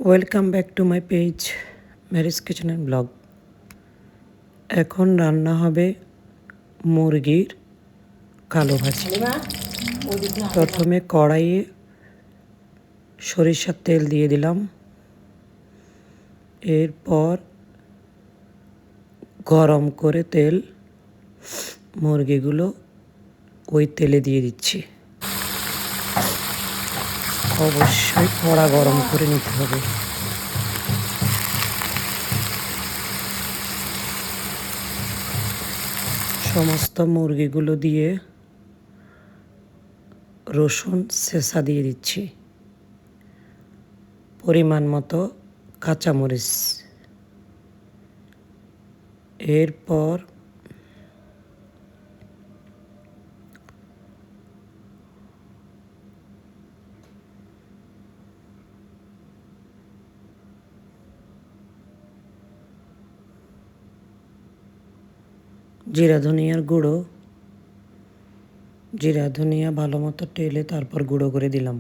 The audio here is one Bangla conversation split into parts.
Welcome back to my page marriage kitchen and blog. এখন রান্না হবে মুরগির কালো ভাজি। প্রথমে কড়াইয়ে সরিষার তেল দিয়ে দিলাম, এরপর গরম করে তেল মুরগিগুলো ওই তেলে দিয়ে দিচ্ছি। অবশ্যই কড়া গরম করে নিতে হবে। সমস্ত মুরগিগুলো দিয়ে রসুন ছেঁচা দিয়ে দিচ্ছি, পরিমাণ মতো কাঁচামরিচ, এরপর জিরা ধনিয়ার গুঁড়ো, জিরা ধনিয়া ভালো মতো টেলে তারপর গুঁড়ো করে দিলাম।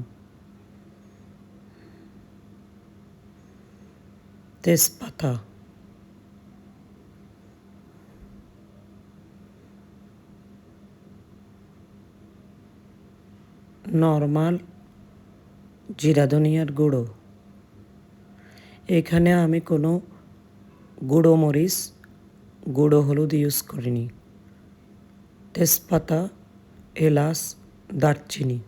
তেজপাতা, নর্মাল জিরা ধনিয়ার গুঁড়ো, এখানে আমি কোনো গুঁড়ো মরিচ গুঁড়ো হলুদ ইউজ করিনি। তেজপাতা, এলাচ, দারচিনি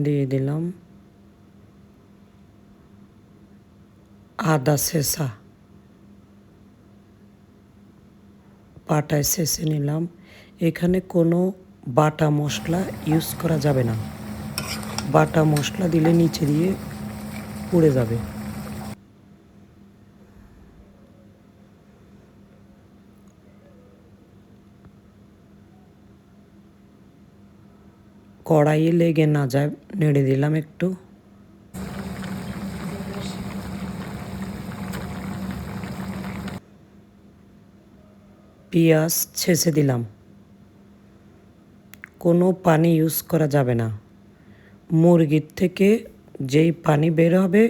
দিয়ে দিলাম, আদা ছেঁচা পাটায় ছেঁচে নিলাম। এখানে কোনো বাটা মশলা ইউজ করা যাবে না, বাটা মশলা দিলে নিচে দিয়ে পুড়ে যাবে। কড়াইয়ে লেগে না যায় নেড়ে দিলাম একটু। পেঁয়াজ ছেঁচে দিলাম। কোনো পানি ইউজ করা যাবে না, মুরগির থেকে যেই পানি বের হবে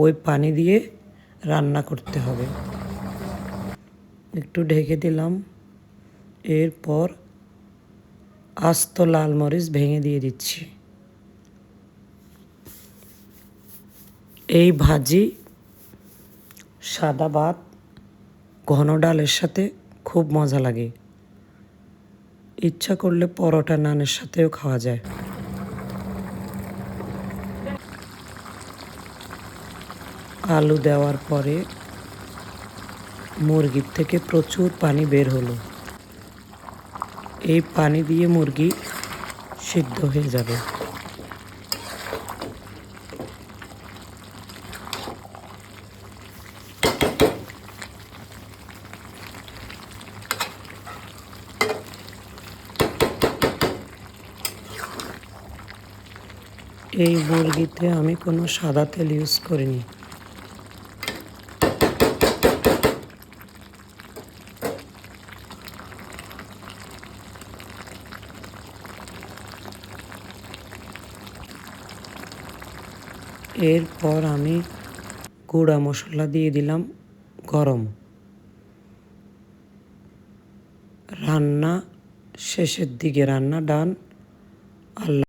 ওই পানি দিয়ে রান্না করতে হবে। একটু ঢেকে দিলাম, এরপর আস্ত লাল মরিচ ভেঙে দিয়ে দিচ্ছি। এই ভাজি সাদা ভাত, ঘন ডালের সাথে খুব মজা লাগে। ইচ্ছা করলে পরোটা নানের সাথেও খাওয়া যায়। আলু দেওয়ার পরে মুরগির থেকে প্রচুর পানি বের হলো, এই পানি দিয়ে মুরগি সিদ্ধ হয়ে যাবে। এই মুরগিতে আমি কোনো সাদা তেল ইউজ করিনি। এরপর আমি গুঁড়া মশলা দিয়ে দিলাম গরম। রান্না শেষের দিকে, রান্না ডান। আল্লাহ।